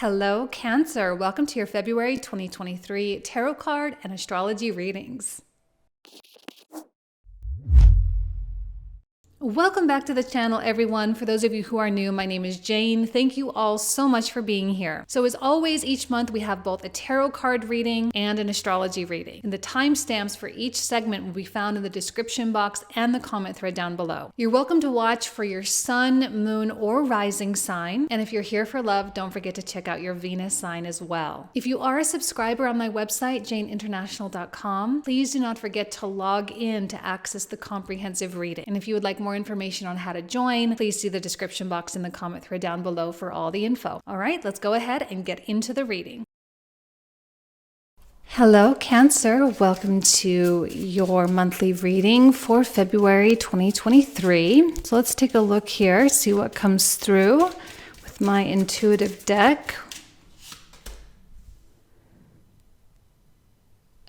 Hello, Cancer. Welcome to your February 2023 Tarot card and Astrology readings. Welcome back to the channel, everyone. For those of you who are new, my name is Jane. Thank you all so much for being here. So as always, each month we have both a tarot card reading and an astrology reading. And the timestamps for each segment will be found in the description box and the comment thread down below. You're welcome to watch for your sun, moon, or rising sign. And if you're here for love, don't forget to check out your Venus sign as well. If you are a subscriber on my website, janeinternational.com, please do not forget to log in to access the comprehensive reading. And if you would like more information on how to join, please see the description box in the comment thread down below for all the info. All right, let's go ahead and get into the reading. Hello, Cancer. Welcome to your monthly reading for February 2023. So let's take a look here, see what comes through with my intuitive deck.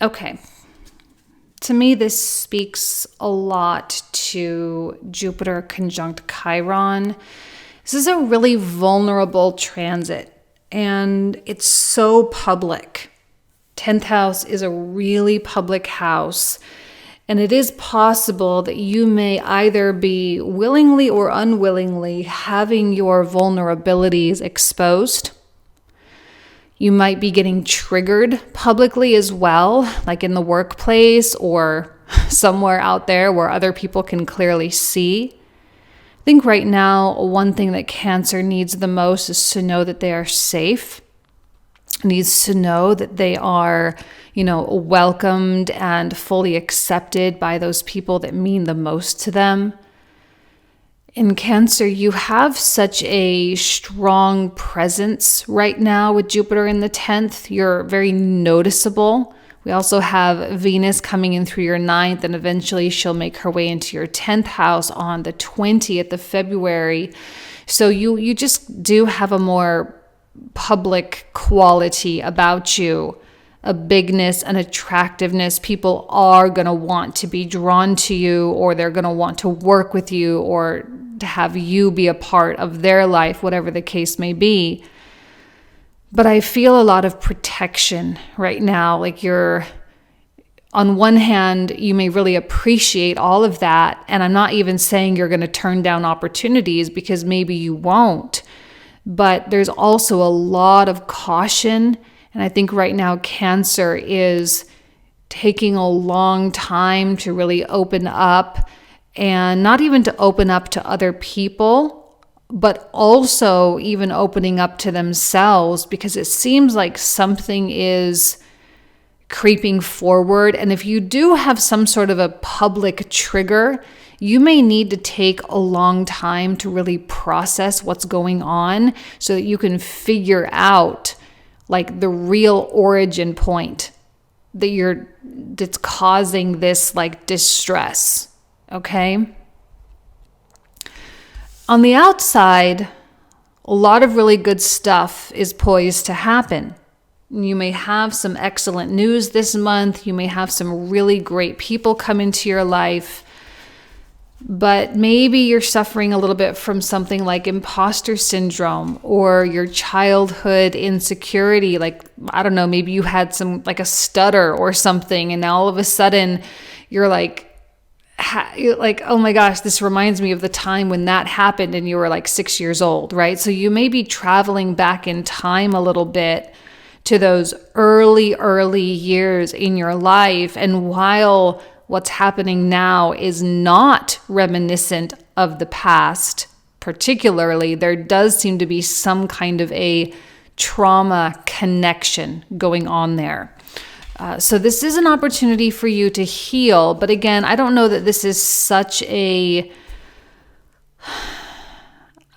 Okay. To me, this speaks a lot to Jupiter conjunct Chiron. This is a really vulnerable transit, and it's so public. 10th house is a really public house, and it is possible that you may either be willingly or unwillingly having your vulnerabilities exposed. You might be getting triggered publicly as well, like in the workplace or somewhere out there where other people can clearly see. I think right now, one thing that Cancer needs the most is to know that they are safe. Needs to know that they are, welcomed and fully accepted by those people that mean the most to them. In Cancer, you have such a strong presence right now with Jupiter in the 10th. You're very noticeable. We also have Venus coming in through your 9th, and eventually she'll make her way into your 10th house on the 20th of February. So you just do have a more public quality about you, a bigness, an attractiveness. People are going to want to be drawn to you, or they're going to want to work with you, or to have you be a part of their life, whatever the case may be. But I feel a lot of protection right now. Like on one hand, you may really appreciate all of that. And I'm not even saying you're going to turn down opportunities, because maybe you won't. But there's also a lot of caution. And I think right now Cancer is taking a long time to really open up, and not even to open up to other people, but also even opening up to themselves, because it seems like something is creeping forward. And if you do have some sort of a public trigger, you may need to take a long time to really process what's going on, so that you can figure out like the real origin point that's causing this like distress. Okay. On the outside, a lot of really good stuff is poised to happen. You may have some excellent news this month. You may have some really great people come into your life. But maybe you're suffering a little bit from something like imposter syndrome, or your childhood insecurity. Like, I don't know, maybe you had like a stutter or something, and now all of a sudden you're like, oh my gosh, this reminds me of the time when that happened and you were like 6 years old, right? So you may be traveling back in time a little bit to those early years in your life. And while what's happening now is not reminiscent of the past, particularly, there does seem to be some kind of a trauma connection going on there. So this is an opportunity for you to heal. But again, I don't know that this is such a,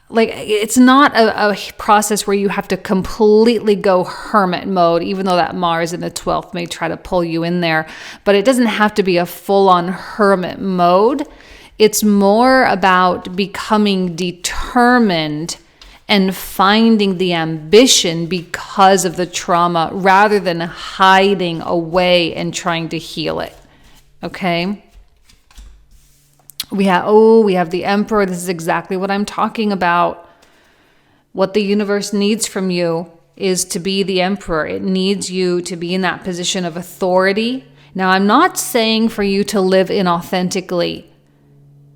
like, it's not a process where you have to completely go hermit mode, even though that Mars in the 12th may try to pull you in there. But it doesn't have to be a full-on hermit mode. It's more about becoming determined and finding the ambition because of the trauma, rather than hiding away and trying to heal it. Okay? We have the Emperor. This is exactly what I'm talking about. What the universe needs from you is to be the emperor. It needs you to be in that position of authority. Now, I'm not saying for you to live inauthentically.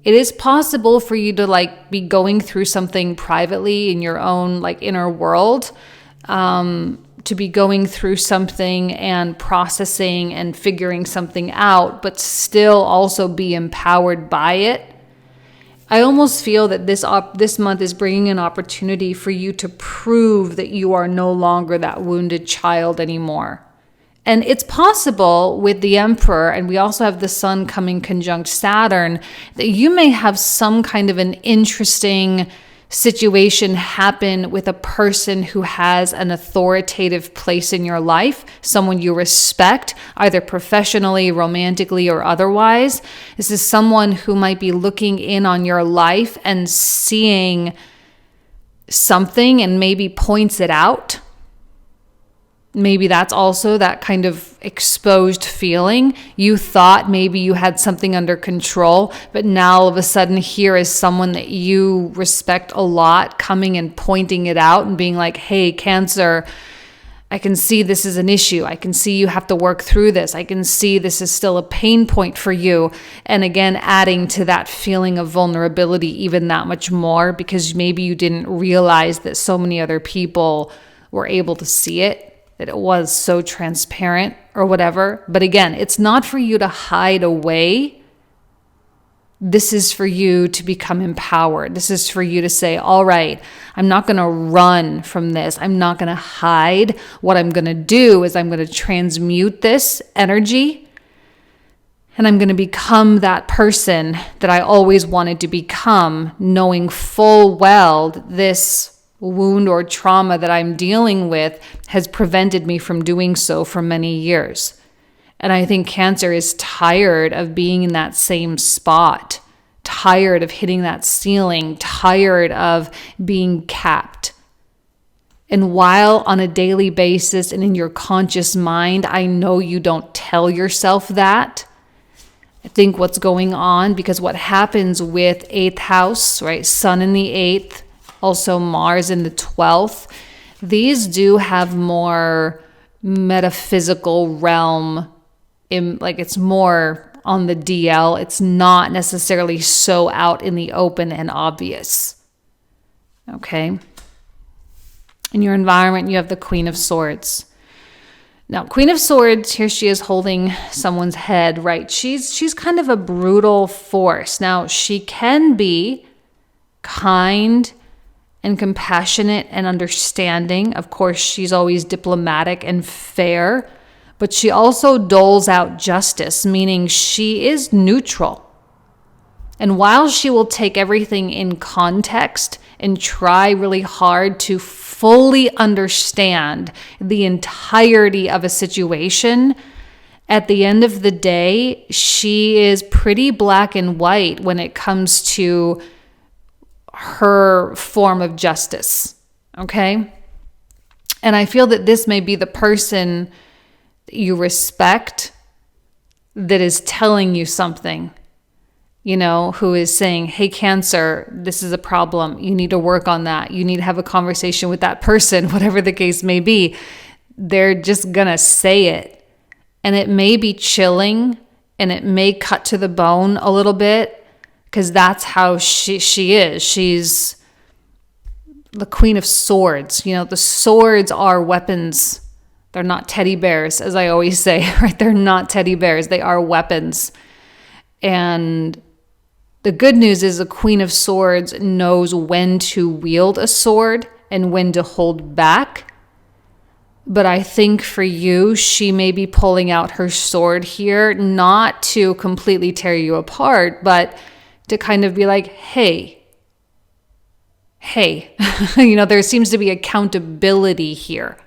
It is possible for you to be going through something privately in your own inner world, to be going through something and processing and figuring something out, but still also be empowered by it. I almost feel that this month is bringing an opportunity for you to prove that you are no longer that wounded child anymore. And it's possible with the Emperor, and we also have the Sun coming conjunct Saturn, that you may have some kind of an interesting situation happen with a person who has an authoritative place in your life, someone you respect, either professionally, romantically, or otherwise. This is someone who might be looking in on your life and seeing something and maybe points it out. Maybe that's also that kind of exposed feeling. You thought maybe you had something under control, but now all of a sudden here is someone that you respect a lot coming and pointing it out and being like, hey, Cancer, I can see this is an issue. I can see you have to work through this. I can see this is still a pain point for you. And again, adding to that feeling of vulnerability even that much more, because maybe you didn't realize that so many other people were able to see it, that it was so transparent or whatever. But again, it's not for you to hide away. This is for you to become empowered. This is for you to say, all right, I'm not going to run from this. I'm not going to hide. What I'm going to do is I'm going to transmute this energy, and I'm going to become that person that I always wanted to become, knowing full well that this wound or trauma that I'm dealing with has prevented me from doing so for many years. And I think Cancer is tired of being in that same spot, tired of hitting that ceiling, tired of being capped. And while on a daily basis and in your conscious mind, I know you don't tell yourself that, I think what's going on, because what happens with 8th house, right? Sun in the 8th, also Mars in the 12th. These do have more metaphysical realm, it's more on the DL. It's not necessarily so out in the open and obvious. Okay? In your environment, you have the Queen of Swords. Now, Queen of Swords, here she is holding someone's head, right? She's kind of a brutal force. Now, she can be kind and compassionate and understanding. Of course, she's always diplomatic and fair, but she also doles out justice, meaning she is neutral. And while she will take everything in context and try really hard to fully understand the entirety of a situation, at the end of the day, she is pretty black and white when it comes to her form of justice, okay? And I feel that this may be the person that you respect that is telling you something, who is saying, hey, Cancer, this is a problem. You need to work on that. You need to have a conversation with that person, whatever the case may be. They're just gonna say it. And it may be chilling and it may cut to the bone a little bit, because that's how she is. She's the Queen of Swords. The swords are weapons. They're not teddy bears, as I always say, right? They're not teddy bears. They are weapons. And the good news is the Queen of Swords knows when to wield a sword and when to hold back. But I think for you, she may be pulling out her sword here, not to completely tear you apart, but to kind of be like, hey, there seems to be accountability here.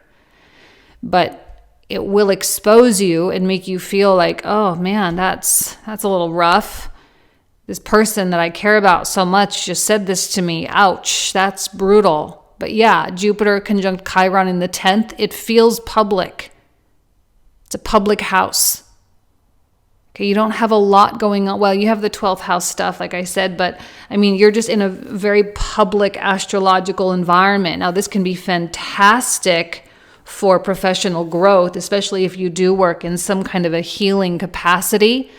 But it will expose you and make you feel like, oh man, that's a little rough. This person that I care about so much just said this to me. Ouch, that's brutal. But yeah, Jupiter conjunct Chiron in the 10th, it feels public. It's a public house. Okay, you don't have a lot going on. Well, you have the 12th house stuff, like I said, but you're just in a very public astrological environment. Now, this can be fantastic for professional growth, especially if you do work in some kind of a healing capacity.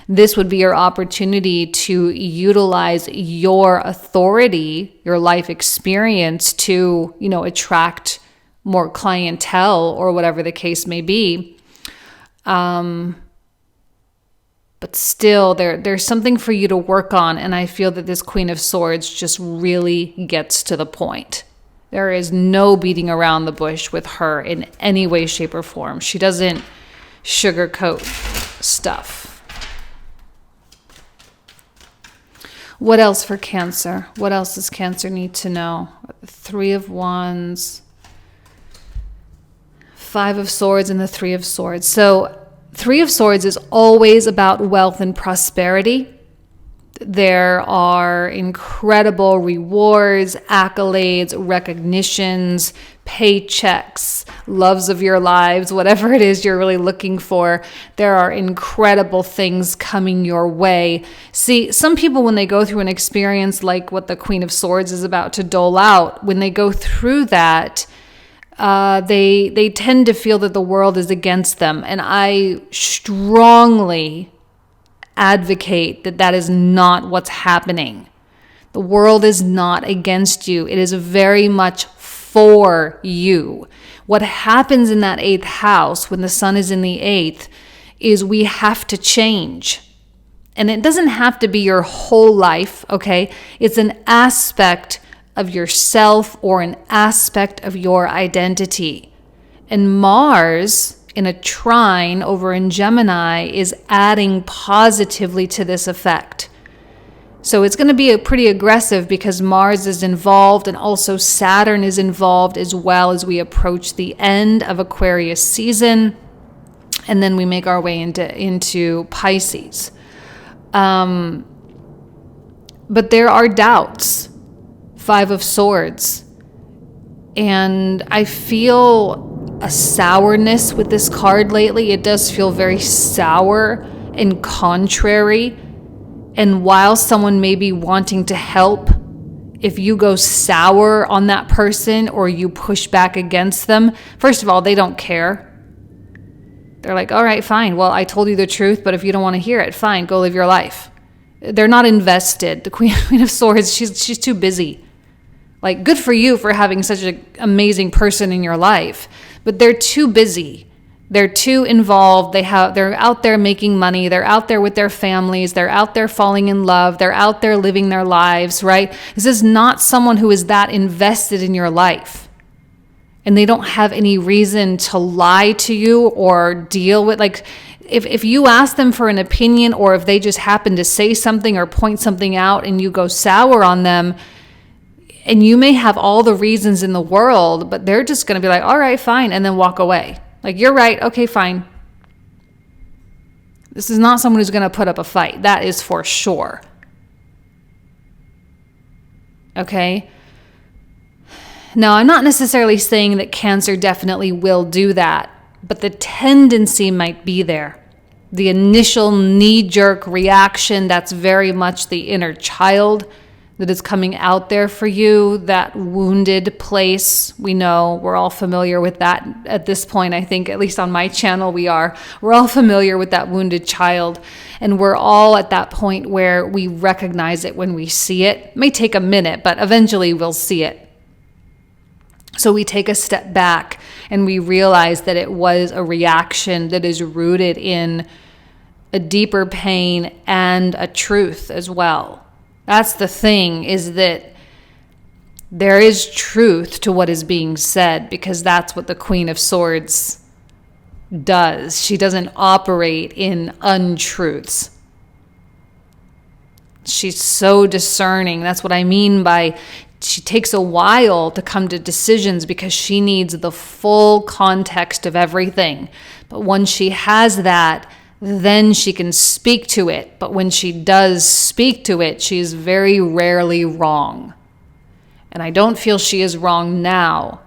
This would be your opportunity to utilize your authority, your life experience to, attract more clientele or whatever the case may be. But still, there's something for you to work on. And I feel that this Queen of Swords just really gets to the point. There is no beating around the bush with her in any way, shape, or form. She doesn't sugarcoat stuff. What else for Cancer? What else does Cancer need to know? The Three of Wands, Five of Swords, and the Three of Swords. So Three of Swords is always about wealth and prosperity. There are incredible rewards, accolades, recognitions, paychecks, loves of your lives, whatever it is you're really looking for. There are incredible things coming your way. See, some people, when they go through an experience like what the Queen of Swords is about to dole out, when they go through that, they tend to feel that the world is against them. And I strongly advocate that is not what's happening. The world is not against you. It is very much for you. What happens in that 8th house when the sun is in the 8th is we have to change. And it doesn't have to be your whole life, okay? It's an aspect of yourself or an aspect of your identity. And Mars in a trine over in Gemini is adding positively to this effect. So it's going to be pretty aggressive because Mars is involved and also Saturn is involved as well as we approach the end of Aquarius season. And then we make our way into Pisces. But there are doubts. Five of Swords. And I feel a sourness with this card lately. It does feel very sour and contrary. And while someone may be wanting to help, if you go sour on that person or you push back against them, first of all, they don't care. They're like, all right, fine. Well, I told you the truth, but if you don't want to hear it, fine, go live your life. They're not invested. The Queen of Swords, she's too busy. Like, good for you for having such an amazing person in your life, but they're too busy. They're too involved. They're out there making money. They're out there with their families. They're out there falling in love. They're out there living their lives, right? This is not someone who is that invested in your life. And they don't have any reason to lie to you or deal with, like, if you ask them for an opinion or if they just happen to say something or point something out and you go sour on them, and you may have all the reasons in the world, but they're just going to be like, all right, fine, and then walk away. Like, you're right, okay, fine. This is not someone who's going to put up a fight. That is for sure. Okay? Now, I'm not necessarily saying that Cancer definitely will do that, but the tendency might be there. The initial knee-jerk reaction, that's very much the inner child that is coming out there for you, that wounded place. We know, we're all familiar with that at this point. I think, at least on my channel, we're all familiar with that wounded child. And we're all at that point where we recognize it when we see it. It may take a minute, but eventually we'll see it. So we take a step back and we realize that it was a reaction that is rooted in a deeper pain and a truth as well. That's the thing, is that there is truth to what is being said, because that's what the Queen of Swords does. She doesn't operate in untruths. She's so discerning. That's what I mean by she takes a while to come to decisions because she needs the full context of everything. But once she has that, then she can speak to it. But when she does speak to it, she is very rarely wrong. And I don't feel she is wrong now.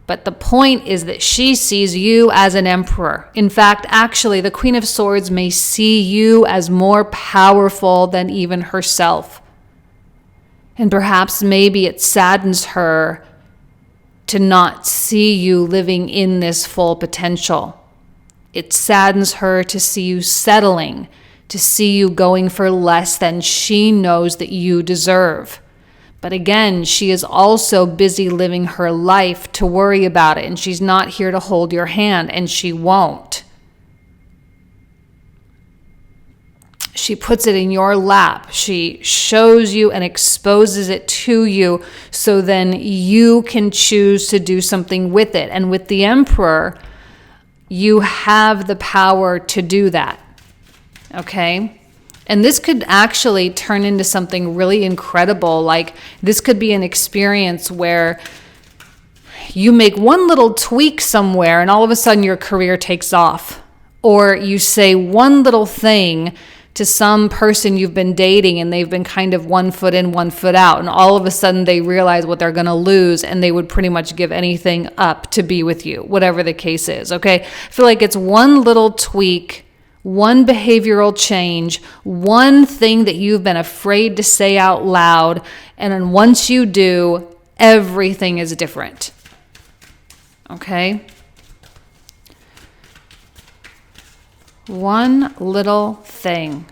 But the point is that she sees you as an emperor. In fact, actually, the Queen of Swords may see you as more powerful than even herself. And perhaps maybe it saddens her to not see you living in this full potential. It saddens her to see you settling, to see you going for less than she knows that you deserve. But again, she is also busy living her life to worry about it, and she's not here to hold your hand, and she won't. She puts it in your lap. She shows you and exposes it to you so then you can choose to do something with it. And with the Emperor, you have the power to do that. Okay? And this could actually turn into something really incredible. Like, this could be an experience where you make one little tweak somewhere and all of a sudden your career takes off. Or you say one little thing to some person you've been dating and they've been kind of 1 foot in, 1 foot out. And all of a sudden they realize what they're going to lose and they would pretty much give anything up to be with you, whatever the case is. Okay? I feel like it's one little tweak, one behavioral change, one thing that you've been afraid to say out loud, and then once you do, everything is different. Okay? One little thing.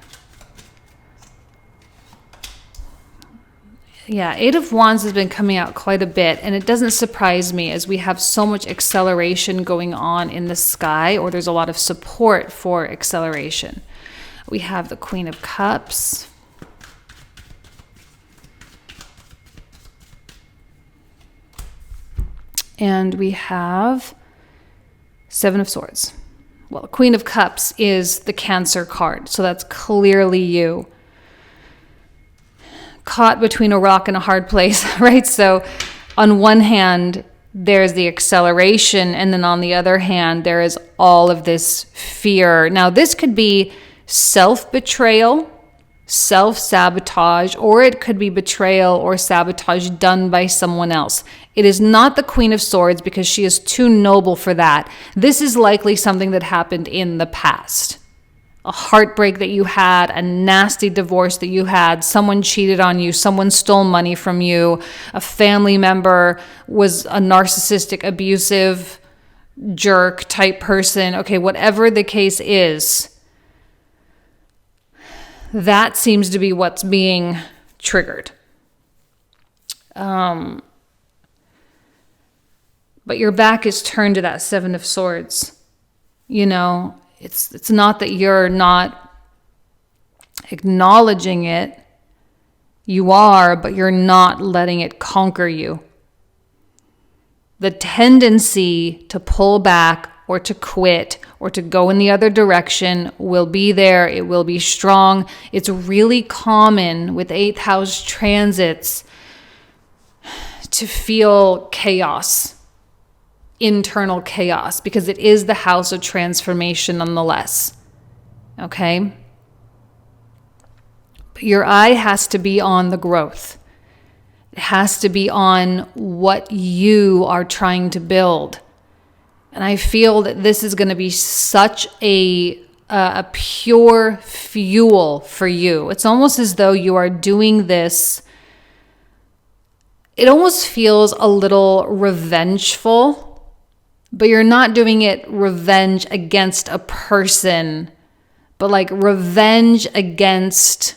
Yeah, Eight of Wands has been coming out quite a bit, and it doesn't surprise me as we have so much acceleration going on in the sky, or there's a lot of support for acceleration. We have the Queen of Cups. And we have Seven of Swords. Well, Queen of Cups is the Cancer card, so that's clearly you. Caught between a rock and a hard place, right? So on one hand, there's the acceleration, and then on the other hand, there is all of this fear. Now, this could be self-betrayal, self-sabotage, or it could be betrayal or sabotage done by someone else. It is not the Queen of Swords because she is too noble for that. This is likely something that happened in the past. A heartbreak that you had, a nasty divorce that you had, someone cheated on you, someone stole money from you, a family member was a narcissistic, abusive, jerk type person. Okay, whatever the case is, that seems to be what's being triggered. But your back is turned to that Seven of Swords. You know, it's not that you're not acknowledging it. You are, but you're not letting it conquer you. The tendency to pull back or to quit or to go in the other direction will be there. It will be strong. It's really common with 8th house transits to feel chaos, internal chaos, because it is the house of transformation nonetheless. Okay? But your eye has to be on the growth. It has to be on what you are trying to build. And I feel that this is going to be such a pure fuel for you. It's almost as though you are doing this. It almost feels a little revengeful, but you're not doing it revenge against a person, but like revenge against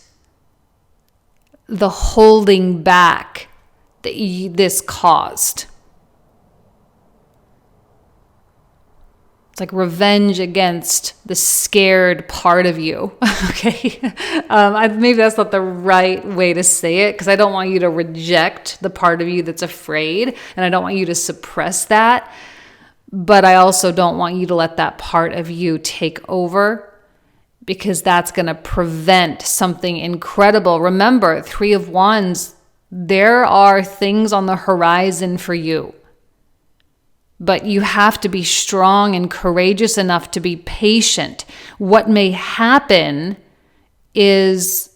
the holding back that this caused. It's like revenge against the scared part of you. Okay. Maybe that's not the right way to say it, because I don't want you to reject the part of you that's afraid, and I don't want you to suppress that. But I also don't want you to let that part of you take over, because that's going to prevent something incredible. Remember, 3 of Wands, there are things on the horizon for you. But you have to be strong and courageous enough to be patient. What may happen is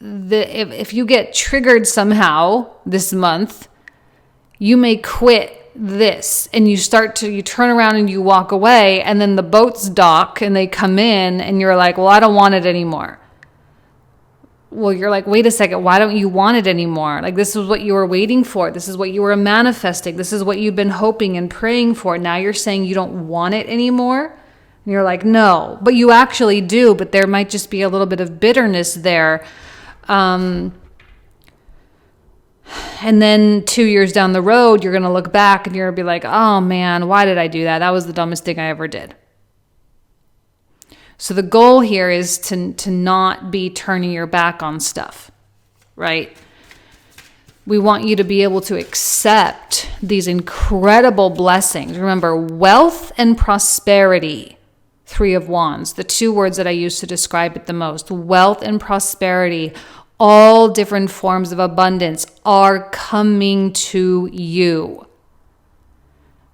if you get triggered somehow this month, you may quit this and you turn around and you walk away, and then the boats dock and they come in and you're like, well, I don't want it anymore. Well, you're like, wait a second, why don't you want it anymore? Like, this is what you were waiting for. This is what you were manifesting. This is what you've been hoping and praying for. Now you're saying you don't want it anymore? And you're like, no, but you actually do, but there might just be a little bit of bitterness there. And then 2 years down the road, you're going to look back and you're going to be like, oh man, why did I do that? That was the dumbest thing I ever did. So the goal here is to not be turning your back on stuff, right? We want you to be able to accept these incredible blessings. Remember, wealth and prosperity, 3 of Wands, the 2 words that I use to describe it the most. Wealth and prosperity, all different forms of abundance are coming to you.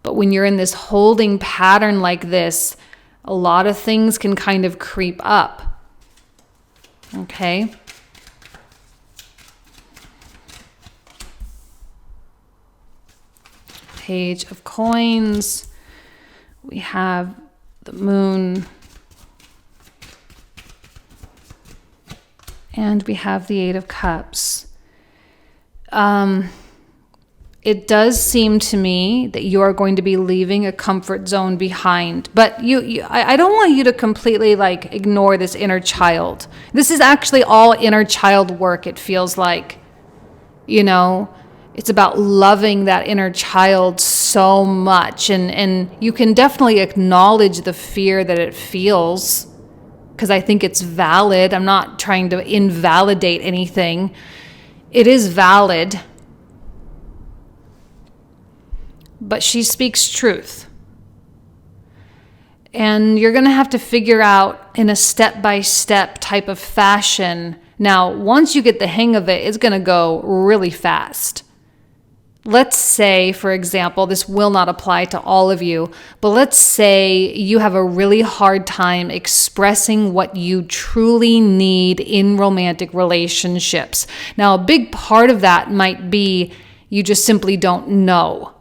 But when you're in this holding pattern like this, a lot of things can kind of creep up. Okay? Page of Coins. We have the Moon. And we have the 8 of Cups. It does seem to me that you are going to be leaving a comfort zone behind. But I don't want you to completely like ignore this inner child. This is actually all inner child work, it feels like. You know, it's about loving that inner child so much. And you can definitely acknowledge the fear that it feels, because I think it's valid. I'm not trying to invalidate anything. It is valid. But she speaks truth. And you're going to have to figure out in a step-by-step type of fashion. Now, once you get the hang of it, it's going to go really fast. Let's say, for example, this will not apply to all of you, but let's say you have a really hard time expressing what you truly need in romantic relationships. Now, a big part of that might be you just simply don't know,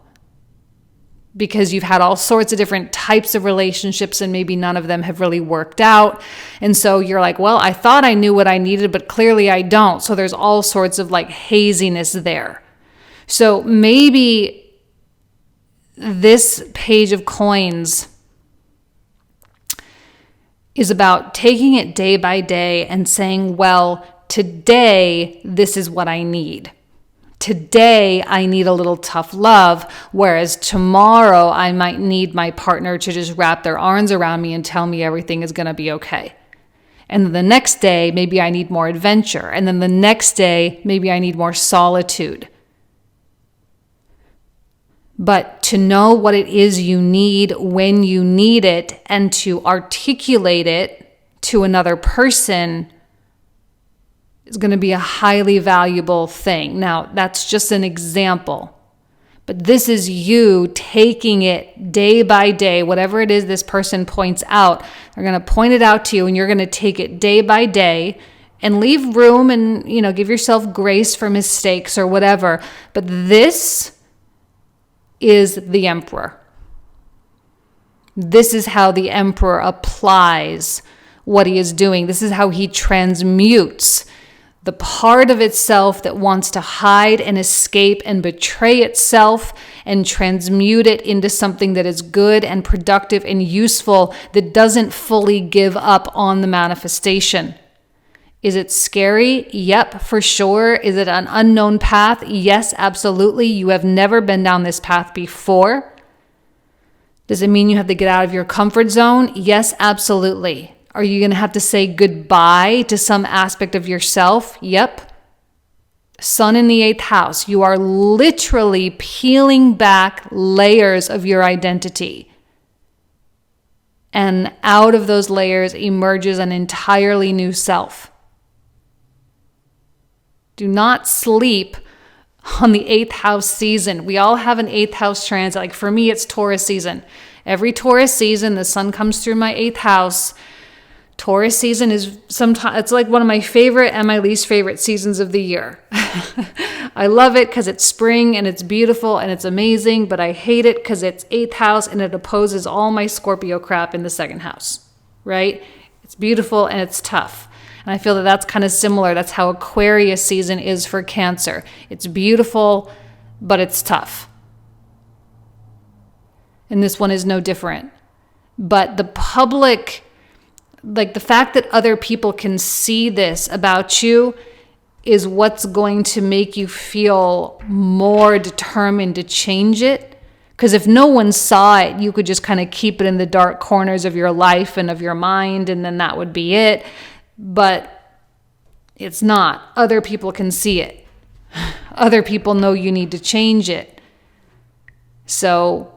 because you've had all sorts of different types of relationships and maybe none of them have really worked out. And so you're like, well, I thought I knew what I needed, but clearly I don't. So there's all sorts of like haziness there. So maybe this Page of Coins is about taking it day by day and saying, well, today, this is what I need. Today, I need a little tough love, whereas tomorrow, I might need my partner to just wrap their arms around me and tell me everything is going to be okay. And then the next day, maybe I need more adventure. And then the next day, maybe I need more solitude. But to know what it is you need when you need it and to articulate it to another person is going to be a highly valuable thing. Now, that's just an example. But this is you taking it day by day, whatever it is this person points out. They're going to point it out to you, and you're going to take it day by day and leave room and, give yourself grace for mistakes or whatever. But this is the Emperor. This is how the Emperor applies what he is doing. This is how he transmutes the part of itself that wants to hide and escape and betray itself and transmute it into something that is good and productive and useful, that doesn't fully give up on the manifestation. Is it scary? Yep, for sure. Is it an unknown path? Yes, absolutely. You have never been down this path before. Does it mean you have to get out of your comfort zone? Yes, absolutely. Are you going to have to say goodbye to some aspect of yourself? Yep. Sun in the 8th house. You are literally peeling back layers of your identity. And out of those layers emerges an entirely new self. Do not sleep on the 8th house season. We all have an 8th house transit. Like for me, it's Taurus season. Every Taurus season, the sun comes through my 8th house. Taurus season is sometimes, it's like one of my favorite and my least favorite seasons of the year. I love it because it's spring and it's beautiful and it's amazing, but I hate it because it's 8th house and it opposes all my Scorpio crap in the 2nd house, right? It's beautiful and it's tough. And I feel that that's kind of similar. That's how Aquarius season is for Cancer. It's beautiful, but it's tough. And this one is no different. But the public, like the fact that other people can see this about you is what's going to make you feel more determined to change it. Because if no one saw it, you could just kind of keep it in the dark corners of your life and of your mind, and then that would be it. But it's not. Other people can see it. Other people know you need to change it. So,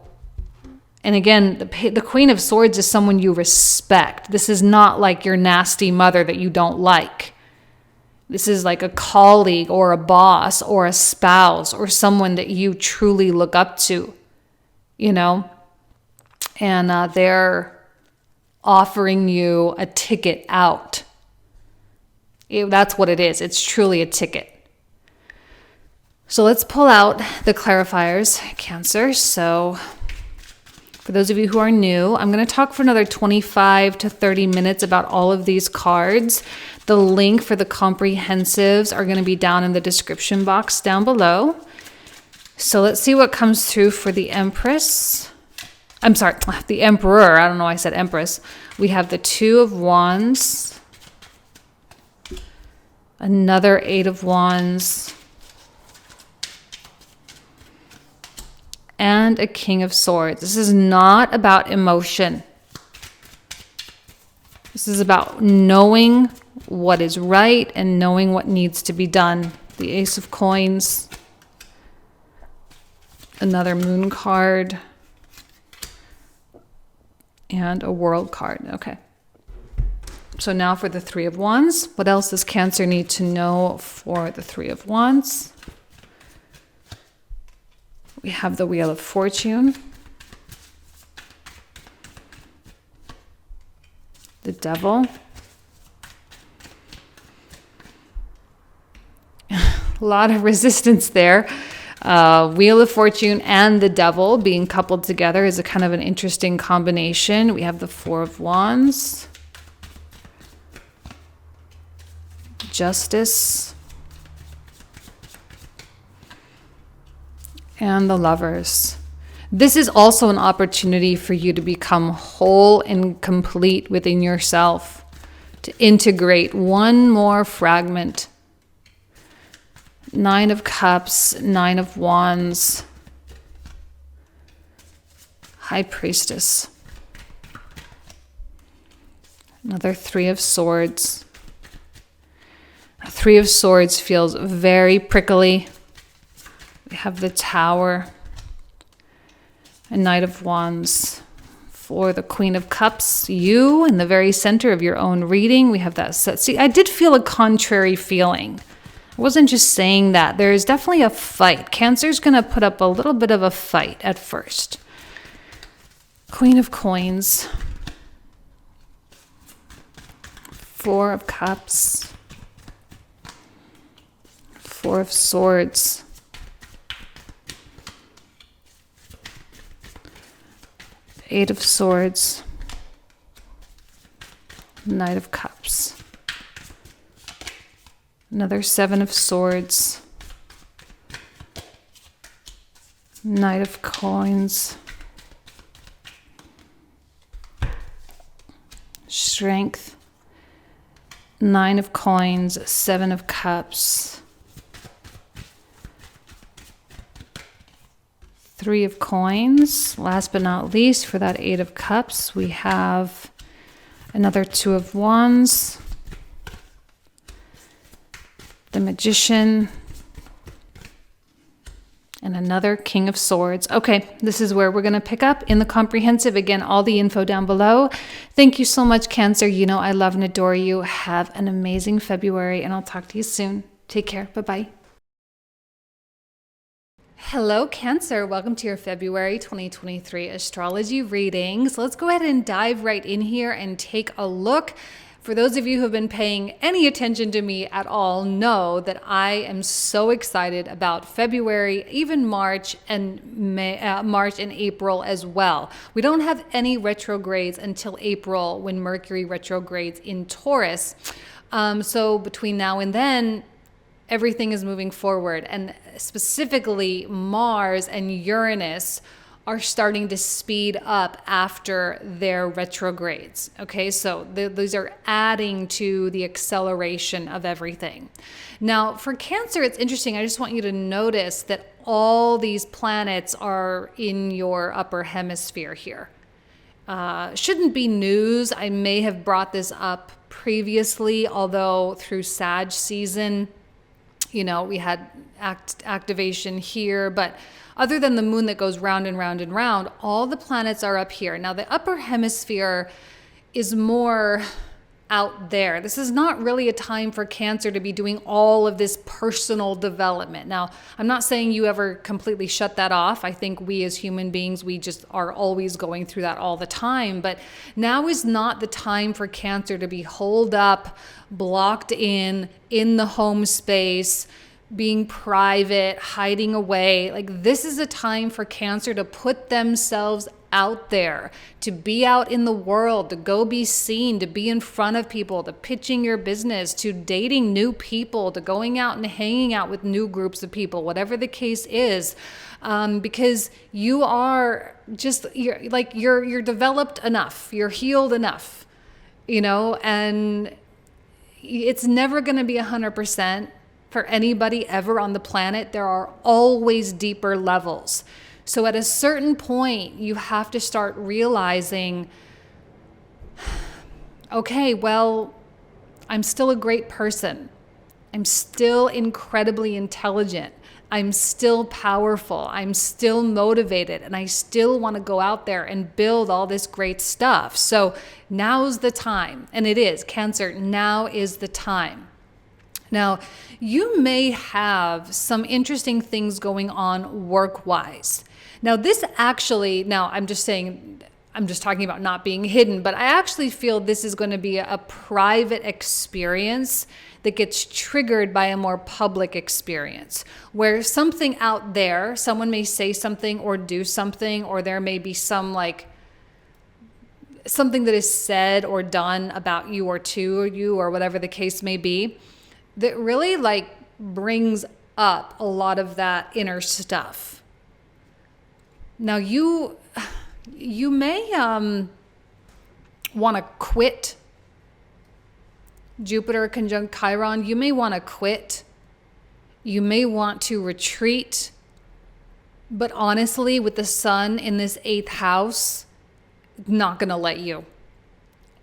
and again, the Queen of Swords is someone you respect. This is not like your nasty mother that you don't like. This is like a colleague or a boss or a spouse or someone that you truly look up to, you know? And they're offering you a ticket out. That's what it is. It's truly a ticket. So let's pull out the clarifiers, Cancer. So for those of you who are new, I'm going to talk for another 25 to 30 minutes about all of these cards. The link for the comprehensives are going to be down in the description box down below. So let's see what comes through for the Empress. I'm sorry, the Emperor. I don't know why I said Empress. We have the Two of Wands, another Eight of Wands, and a King of Swords. This is not about emotion. This is about knowing what is right and knowing what needs to be done. The Ace of Coins, another Moon card, and a World card. Okay. So now for the Three of Wands. What else does Cancer need to know for the Three of Wands? We have the Wheel of Fortune, the Devil, a lot of resistance there. Wheel of Fortune and the Devil being coupled together is a kind of an interesting combination. We have the Four of Wands, Justice, and the Lovers. This is also an opportunity for you to become whole and complete within yourself, to integrate one more fragment. Nine of Cups, Nine of Wands, High Priestess, another Three of Swords. A Three of Swords feels very prickly. We have the Tower, a Knight of Wands. For the Queen of Cups, you in the very center of your own reading, we have that set. See, I did feel a contrary feeling. I wasn't just saying that. There is definitely a fight. Cancer's going to put up a little bit of a fight at first. Queen of Coins, Four of Cups, Four of Swords, Eight of Swords, Knight of Cups, another Seven of Swords, Knight of Coins, Strength, Nine of Coins, Seven of Cups, Three of Coins. Last but not least, for that Eight of Cups, we have another Two of Wands, the Magician, and another King of Swords. Okay, this is where we're going to pick up in the comprehensive. Again, all the info down below. Thank you so much, Cancer. You know I love and adore you. Have an amazing February, and I'll talk to you soon. Take care. Bye-bye. Hello, Cancer. Welcome to your February 2023 astrology readings. Let's go ahead and dive right in here and take a look. For those of you who have been paying any attention to me at all, know that I am so excited about February, even March and March and April as well. We don't have any retrogrades until April when Mercury retrogrades in Taurus. So between now and then, everything is moving forward. And specifically, Mars and Uranus are starting to speed up after their retrogrades. Okay, so these are adding to the acceleration of everything. Now, for Cancer, it's interesting. I just want you to notice that all these planets are in your upper hemisphere here. Shouldn't be news. I may have brought this up previously, although through Sag season, we had activation here, but other than the moon that goes round and round and round, all the planets are up here. Now, the upper hemisphere is more out there. This is not really a time for Cancer to be doing all of this personal development. Now, I'm not saying you ever completely shut that off. I think we as human beings, we just are always going through that all the time. But now is not the time for Cancer to be holed up, blocked in the home space, being private, hiding away. Like, this is a time for Cancer to put themselves out there, to be out in the world, to go be seen, to be in front of people, to pitching your business, to dating new people, to going out and hanging out with new groups of people, whatever the case is, because you are just, you're developed enough, you're healed enough, and it's never going to be 100% for anybody ever on the planet. There are always deeper levels. So at a certain point, you have to start realizing, okay, well, I'm still a great person. I'm still incredibly intelligent. I'm still powerful. I'm still motivated. And I still want to go out there and build all this great stuff. So now's the time. And it is, Cancer, now is the time. Now, you may have some interesting things going on work-wise. Now, I'm just talking about not being hidden, but I actually feel this is going to be a private experience that gets triggered by a more public experience, where something out there, someone may say something or do something, or there may be something that is said or done about you or to you, or whatever the case may be, that really brings up a lot of that inner stuff. Now, you may want to quit. Jupiter conjunct Chiron, you may want to quit. You may want to retreat. But honestly, with the sun in this 8th house, not going to let you.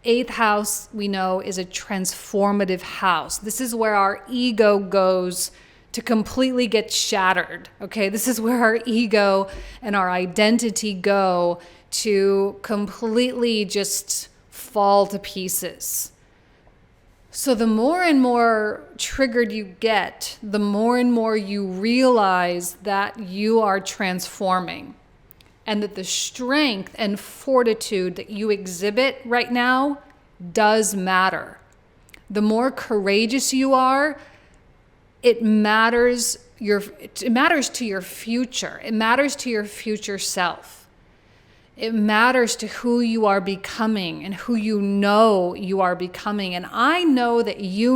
8th house, we know, is a transformative house. This is where our ego goes to completely get shattered, okay? This is where our ego and our identity go to completely just fall to pieces. So the more and more triggered you get, the more and more you realize that you are transforming, and that the strength and fortitude that you exhibit right now does matter. The more courageous you are, it matters to your future. It matters to your future self. It matters to who you are becoming and who you know you are becoming. And I know that you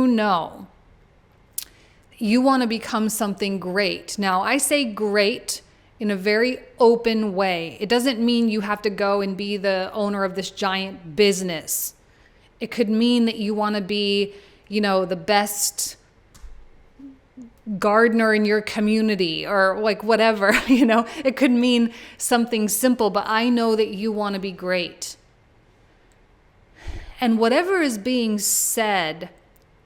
want to become something great. Now, I say great in a very open way. It doesn't mean you have to go and be the owner of this giant business. It could mean that you want to be, the best gardener in your community, or whatever, it could mean something simple, but I know that you want to be great. And whatever is being said,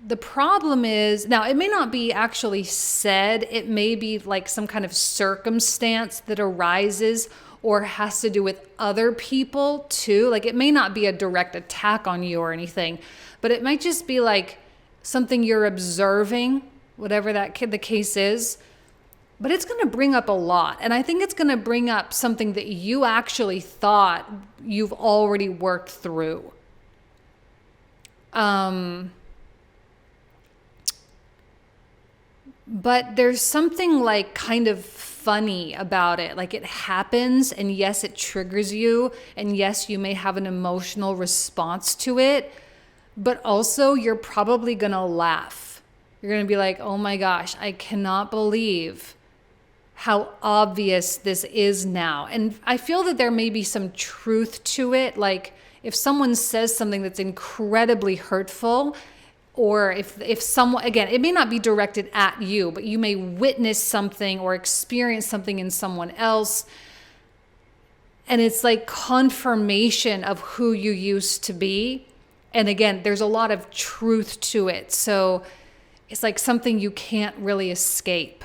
the problem is, now it may not be actually said, it may be some kind of circumstance that arises or has to do with other people too. It may not be a direct attack on you or anything, but it might just be something you're observing, whatever the case is. But it's going to bring up a lot. And I think it's going to bring up something that you actually thought you've already worked through. But there's something kind of funny about it. It happens, and yes, it triggers you, and yes, you may have an emotional response to it. but also you're probably going to laugh. You're going to be like, oh my gosh, I cannot believe how obvious this is now. And I feel that there may be some truth to it. Like if someone says something that's incredibly hurtful, or if someone, again, it may not be directed at you, but you may witness something or experience something in someone else. And it's like confirmation of who you used to be. And again, there's a lot of truth to it. So it's like something you can't really escape.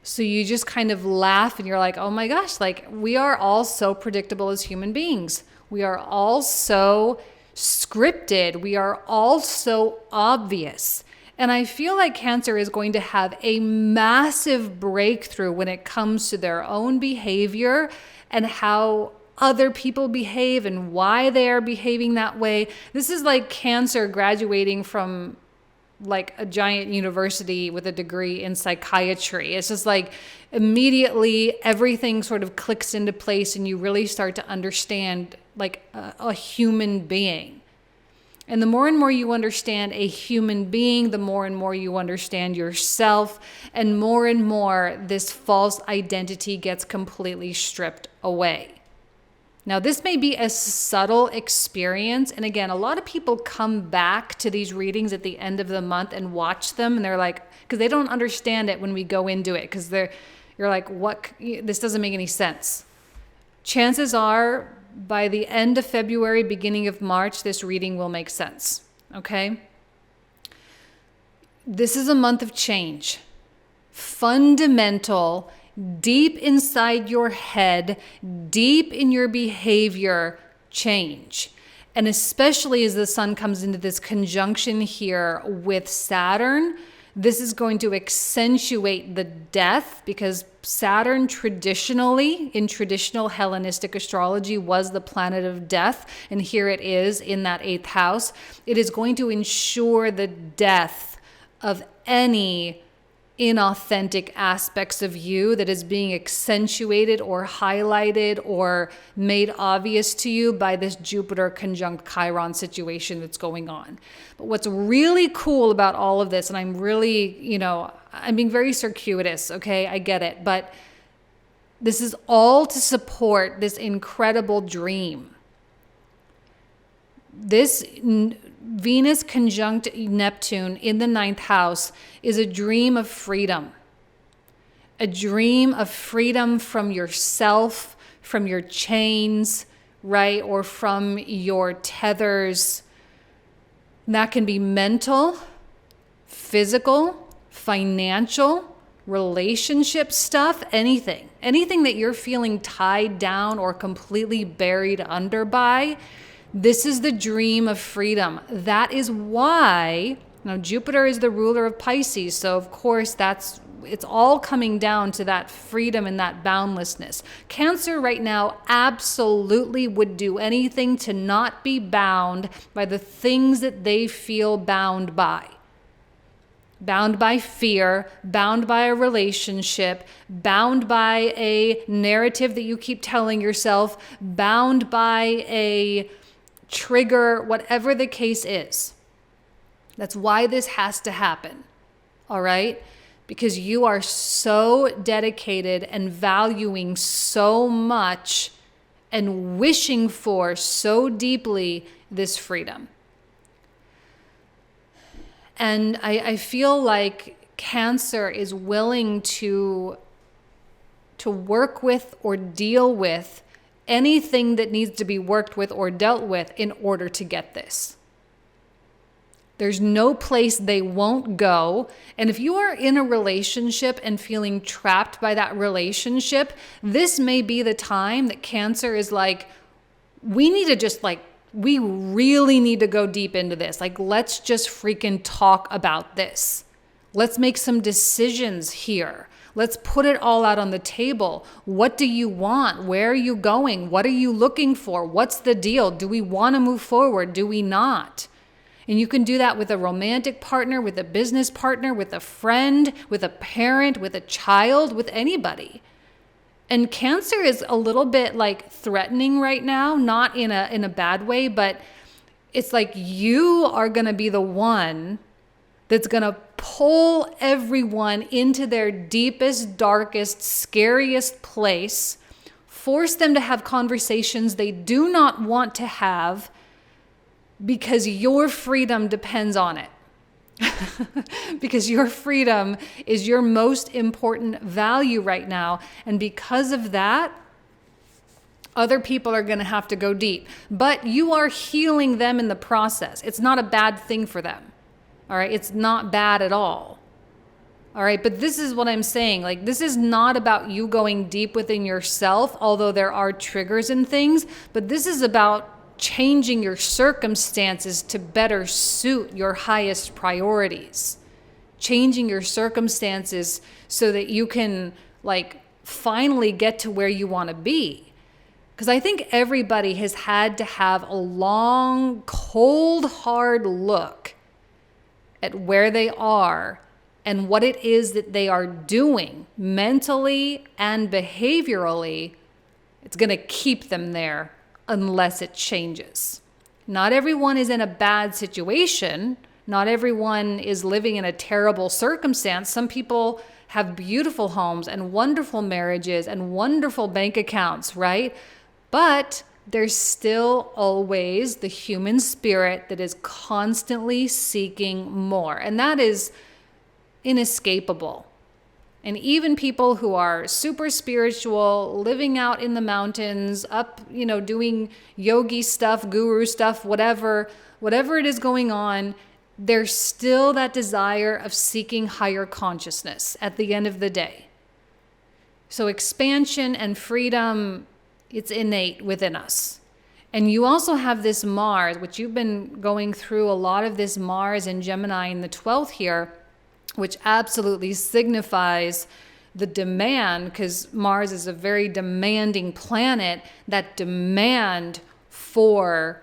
So you just kind of laugh and you're like, oh my gosh, like we are all so predictable as human beings. We are all so scripted. We are all so obvious. And I feel like Cancer is going to have a massive breakthrough when it comes to their own behavior and how other people behave and why they are behaving that way. This is like Cancer graduating from like a giant university with a degree in psychiatry. It's just like immediately everything sort of clicks into place and you really start to understand like a human being. And the more and more you understand a human being, the more and more you understand yourself, and more this false identity gets completely stripped away. Now, this may be a subtle experience. And again, a lot of people come back to these readings at the end of the month and watch them. And they're like, because they don't understand it when we go into it. Because you're like, what? This doesn't make any sense. Chances are by the end of February, beginning of March, this reading will make sense. Okay? This is a month of change. Fundamental, deep inside your head, deep in your behavior change. And especially as the sun comes into this conjunction here with Saturn, this is going to accentuate the death, because Saturn traditionally, in traditional Hellenistic astrology, was the planet of death. And here it is in that 8th house. It is going to ensure the death of any inauthentic aspects of you that is being accentuated or highlighted or made obvious to you by this Jupiter conjunct Chiron situation that's going on. But what's really cool about all of this, and I'm really, I'm being very circuitous, okay? I get it. But this is all to support this incredible dream. This Venus conjunct Neptune in the 9th house is a dream of freedom. A dream of freedom from yourself, from your chains, right? Or from your tethers. And that can be mental, physical, financial, relationship stuff, anything. Anything that you're feeling tied down or completely buried under by. This is the dream of freedom. That is why, Jupiter is the ruler of Pisces. So of course it's all coming down to that freedom and that boundlessness. Cancer right now absolutely would do anything to not be bound by the things that they feel bound by. Bound by fear, bound by a relationship, bound by a narrative that you keep telling yourself, bound by a trigger, whatever the case is. That's why this has to happen. All right? Because you are so dedicated and valuing so much and wishing for so deeply this freedom. And I feel like Cancer is willing to work with or deal with anything that needs to be worked with or dealt with in order to get this. There's no place they won't go. And if you are in a relationship and feeling trapped by that relationship, this may be the time that Cancer is like, we really need to go deep into this. Like, let's just freaking talk about this. Let's make some decisions here. Let's put it all out on the table. What do you want? Where are you going? What are you looking for? What's the deal? Do we want to move forward? Do we not? And you can do that with a romantic partner, with a business partner, with a friend, with a parent, with a child, with anybody. And Cancer is a little bit like threatening right now, not in a bad way, but It's like you are going to be the one that's going to pull everyone into their deepest, darkest, scariest place, force them to have conversations they do not want to have because your freedom depends on it. Because your freedom is your most important value right now. And because of that, other people are going to have to go deep. But you are healing them in the process. It's not a bad thing for them. All right? It's not bad at all. All right? But this is what I'm saying. Like, this is not about you going deep within yourself, although there are triggers and things. But this is about changing your circumstances to better suit your highest priorities. Changing your circumstances so that you can, like, finally get to where you want to be. Because I think everybody has had to have a long, cold, hard look at where they are and what it is that they are doing mentally and behaviorally. It's going to keep them there unless it changes. Not everyone is in a bad situation. Not everyone is living in a terrible circumstance. Some people have beautiful homes and wonderful marriages and wonderful bank accounts, right? But there's still always the human spirit that is constantly seeking more. And that is inescapable. And even people who are super spiritual, living out in the mountains, up, doing yogi stuff, guru stuff, whatever it is going on, there's still that desire of seeking higher consciousness at the end of the day. So expansion and freedom, it's innate within us. And you also have this Mars, which you've been going through a lot of this Mars and Gemini in the 12th here, which absolutely signifies the demand, because Mars is a very demanding planet, that demand for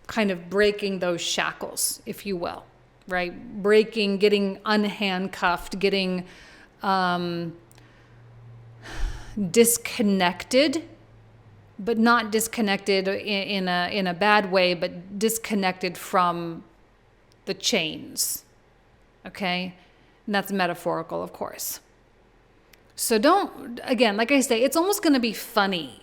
kind of breaking those shackles, if you will, right? Breaking, getting unhandcuffed, getting disconnected, but not disconnected in a bad way, but disconnected from the chains. Okay? And that's metaphorical, of course. So again, like I say, it's almost going to be funny.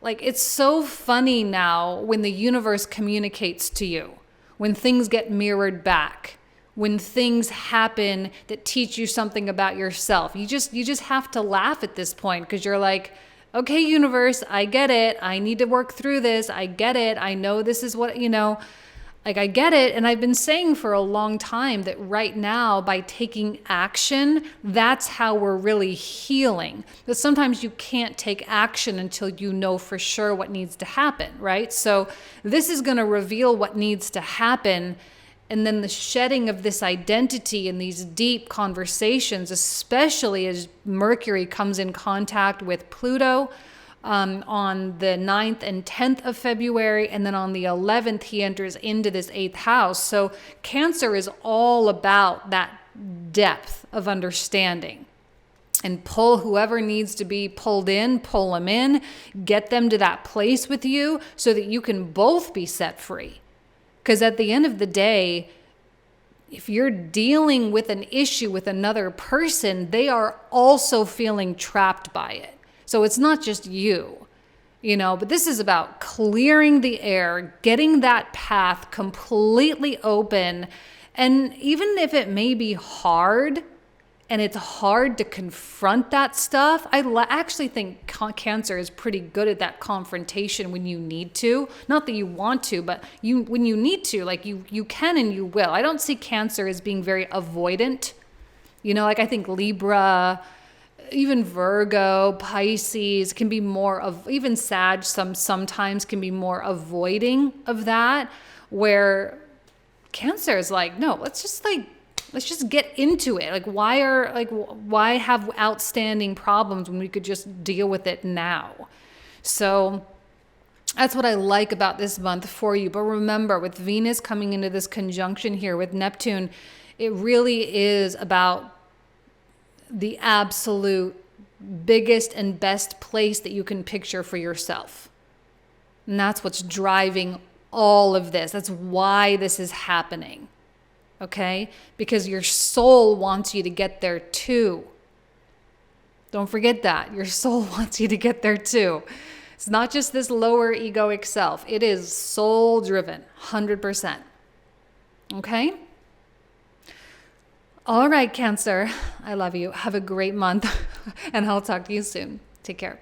Like, it's so funny now when the universe communicates to you, when things get mirrored back, when things happen that teach you something about yourself. You just have to laugh at this point, because you're like, okay, universe, I get it. I need to work through this. I get it. I know this is what, like, I get it. And I've been saying for a long time that right now, by taking action, that's how we're really healing. But sometimes you can't take action until you know for sure what needs to happen, right? So this is going to reveal what needs to happen. And then the shedding of this identity in these deep conversations, especially as Mercury comes in contact with Pluto, on the 9th and 10th of February, and then on the 11th, he enters into this 8th house. So Cancer is all about that depth of understanding. And pull whoever needs to be pulled in, pull them in, get them to that place with you so that you can both be set free. Because at the end of the day, if you're dealing with an issue with another person, they are also feeling trapped by it. So it's not just you, but this is about clearing the air, getting that path completely open. And even if it may be hard, and it's hard to confront that stuff, I actually think Cancer is pretty good at that confrontation when you need to. Not that you want to, but when you need to, like you can and you will. I don't see Cancer as being very avoidant. Like I think Libra, even Virgo, Pisces can be more of, even Sag sometimes can be more avoiding of that, where Cancer is like, no, let's just get into it. Like, why have outstanding problems when we could just deal with it now? So that's what I like about this month for you. But remember, with Venus coming into this conjunction here with Neptune, it really is about the absolute biggest and best place that you can picture for yourself. And that's what's driving all of this. That's why this is happening. Okay? Because your soul wants you to get there too. Don't forget that. Your soul wants you to get there too. It's not just this lower egoic self. It is soul driven, 100%. Okay? All right, Cancer. I love you. Have a great month, and I'll talk to you soon. Take care.